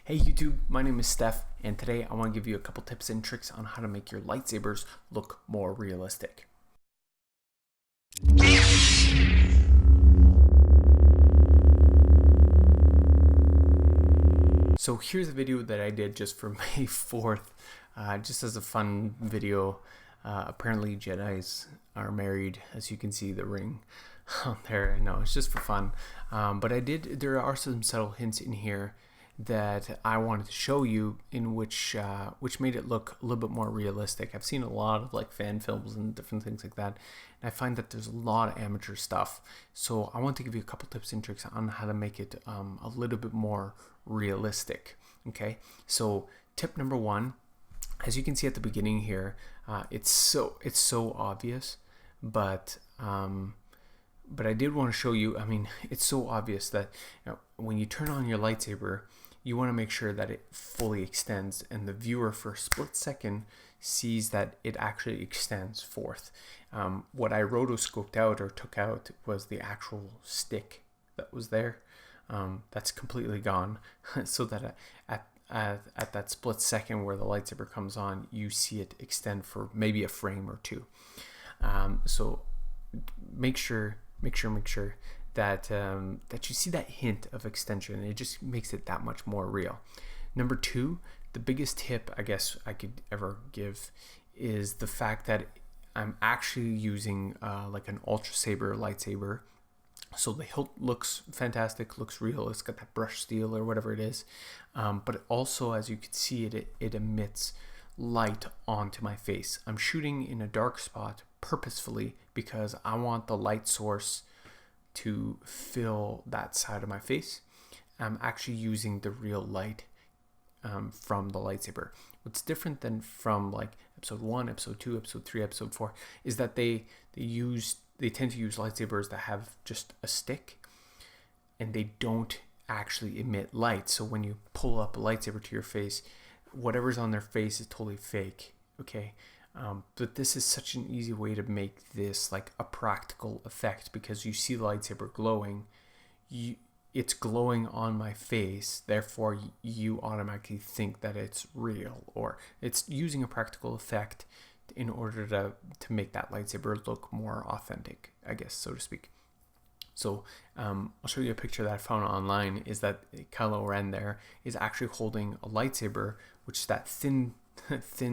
Hey YouTube, my name is Steph, and today I want to give you a couple tips and tricks on how to make your lightsabers look more realistic. So here's a video that I did just for May 4th, just as a fun video. Apparently Jedis are married, as you can see the ring on there. I know, it's just for fun. But there are some subtle hints in here that I wanted to show you, in which made it look a little bit more realistic. I've seen a lot of like fan films and different things like that, and I find that there's a lot of amateur stuff. So I want to give you a couple tips and tricks on how to make it a little bit more realistic. Okay, so tip number one, as you can see at the beginning here, it's so obvious, but I did want to show you. I mean, it's so obvious that when you turn on your lightsaber, you want to make sure that it fully extends, and the viewer for a split second sees that it actually extends forth. What I rotoscoped out or took out was the actual stick that was there. That's completely gone, so that at that split second where the lightsaber comes on, you see it extend for maybe a frame or two. So make sure that you see that hint of extension. It just makes it that much more real. Number two, the biggest tip I guess I could ever give is the fact that I'm actually using like an Ultra Saber lightsaber. So the hilt looks fantastic, looks real. It's got that brush steel or whatever it is, but also, as you can see, it emits light onto my face. I'm shooting in a dark spot purposefully because I want the light source to fill that side of my face. I'm actually using the real light from the lightsaber. What's different than from like episode 1, episode 2, episode 3, episode 4 is that they tend to use lightsabers that have just a stick, and they don't actually emit light. So when you pull up a lightsaber to your face, whatever's on their face is totally fake. Okay, but this is such an easy way to make this like a practical effect, because you see the lightsaber glowing, it's glowing on my face, therefore you automatically think that it's real, or it's using a practical effect in order to make that lightsaber look more authentic, I guess, so to speak. So I'll show you a picture that I found online. Is that Kylo Ren there is actually holding a lightsaber, which is that thin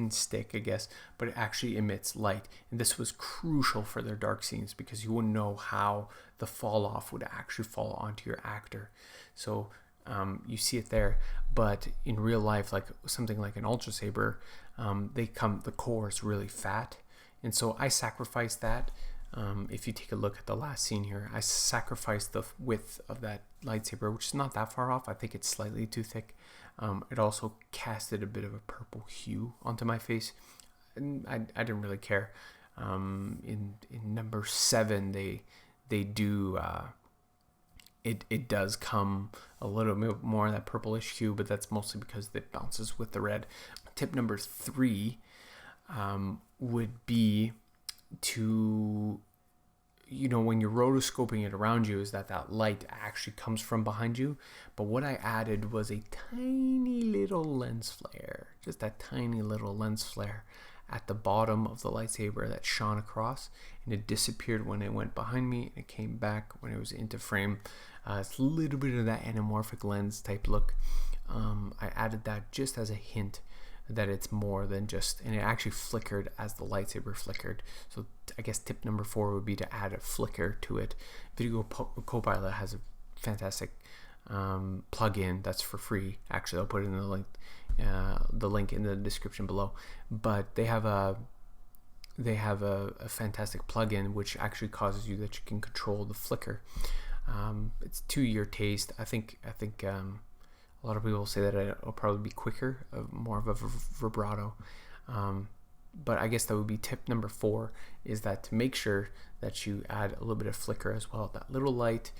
stick, I guess, but it actually emits light. And this was crucial for their dark scenes, because you wouldn't know how the fall off would actually fall onto your actor. So you see it there, but in real life, like something like an Ultra Saber, the core is really fat, and so I sacrificed that. If you take a look at the last scene here, I sacrificed the width of that lightsaber, which is not that far off. I think it's slightly too thick. It also casted a bit of a purple hue onto my face, and I didn't really care. In number 7, they do. It does come a little bit more that purplish hue, but that's mostly because it bounces with the red. Tip number 3 would be to, when you're rotoscoping it around you, is that light actually comes from behind you. But what I added was a tiny little lens flare, just that tiny little lens flare at the bottom of the lightsaber that shone across, and it disappeared when it went behind me, and it came back when it was into frame. It's a little bit of that anamorphic lens type look. I added that just as a hint that it's more than just, and it actually flickered as the lightsaber flickered. So I guess tip number 4 would be to add a flicker to it. Video Copilot has a fantastic plugin that's for free. Actually, I'll put it in the link in the description below. But they have a fantastic plugin which actually causes you that you can control the flicker. It's to your taste. I think a lot of people say that it'll probably be quicker, more of a vibrato. But I guess that would be tip number 4, is that to make sure that you add a little bit of flicker as well, that little light,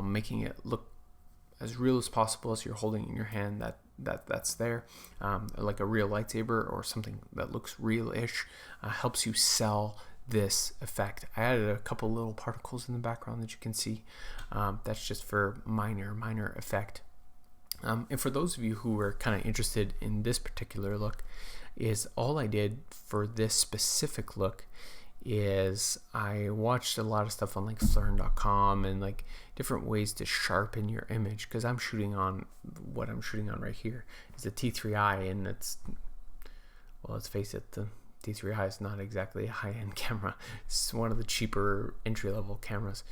making it look as real as possible as you're holding in your hand, that's there, like a real lightsaber or something that looks real-ish, helps you sell this effect. I added a couple little particles in the background that you can see. That's just for minor effect. And for those of you who are kind of interested in this particular look, is all I did for this specific look is I watched a lot of stuff on like Phlearn.com and like different ways to sharpen your image, because I'm shooting on what I'm shooting on right here is a T3i, and it's, well, let's face it, the T3i is not exactly a high-end camera. It's one of the cheaper entry-level cameras.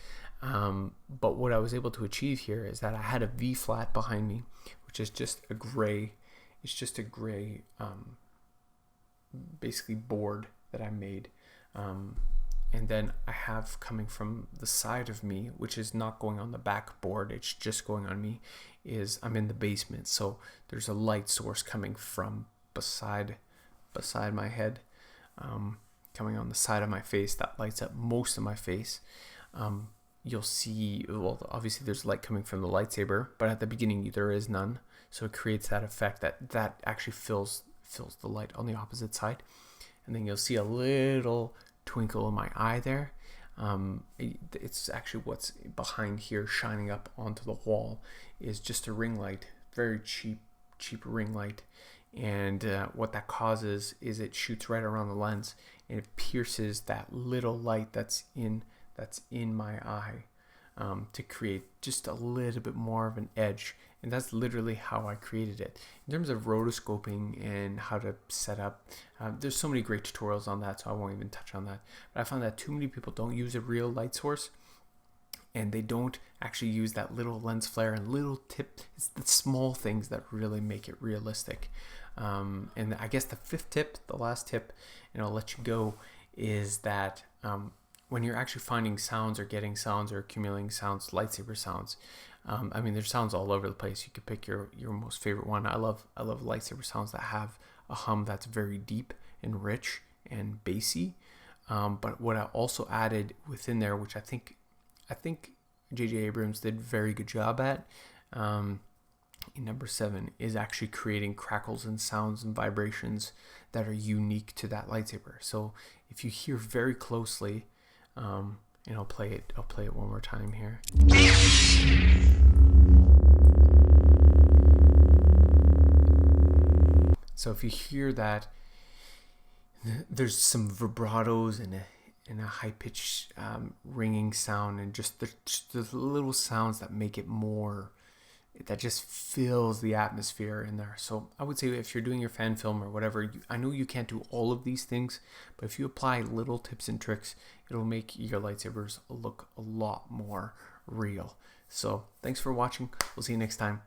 But what I was able to achieve here is that I had a V flat behind me, which is just a gray, it's just a gray basically board that I made. And then I have coming from the side of me, which is not going on the back board, it's just going on me, is I'm in the basement. So there's a light source coming from beside my head, coming on the side of my face that lights up most of my face. You'll see, well, obviously there's light coming from the lightsaber, but at the beginning there is none. So it creates that effect that actually fills the light on the opposite side. And then you'll see a little twinkle in my eye there. It's actually what's behind here shining up onto the wall is just a ring light, very cheap ring light. And what that causes is it shoots right around the lens and it pierces that little light that's in my eye, to create just a little bit more of an edge. And that's literally how I created it. In terms of rotoscoping and how to set up, there's so many great tutorials on that, so I won't even touch on that. But I found that too many people don't use a real light source, and they don't actually use that little lens flare and little tip. It's the small things that really make it realistic. And I guess the fifth tip, the last tip, and I'll let you go, is that when you're actually finding sounds or getting sounds or accumulating sounds, lightsaber sounds, I mean, there's sounds all over the place. You could pick your most favorite one. I love lightsaber sounds that have a hum that's very deep and rich and bassy. But what I also added within there, which I think J.J. Abrams did a very good job at, in number 7, is actually creating crackles and sounds and vibrations that are unique to that lightsaber. So if you hear very closely, and I'll play it one more time here. So if you hear that, there's some vibratos and a high-pitched ringing sound, and just the little sounds that make it more, that just fills the atmosphere in there. So I would say if you're doing your fan film or whatever, I know you can't do all of these things, but if you apply little tips and tricks, it'll make your lightsabers look a lot more real. So thanks for watching. We'll see you next time.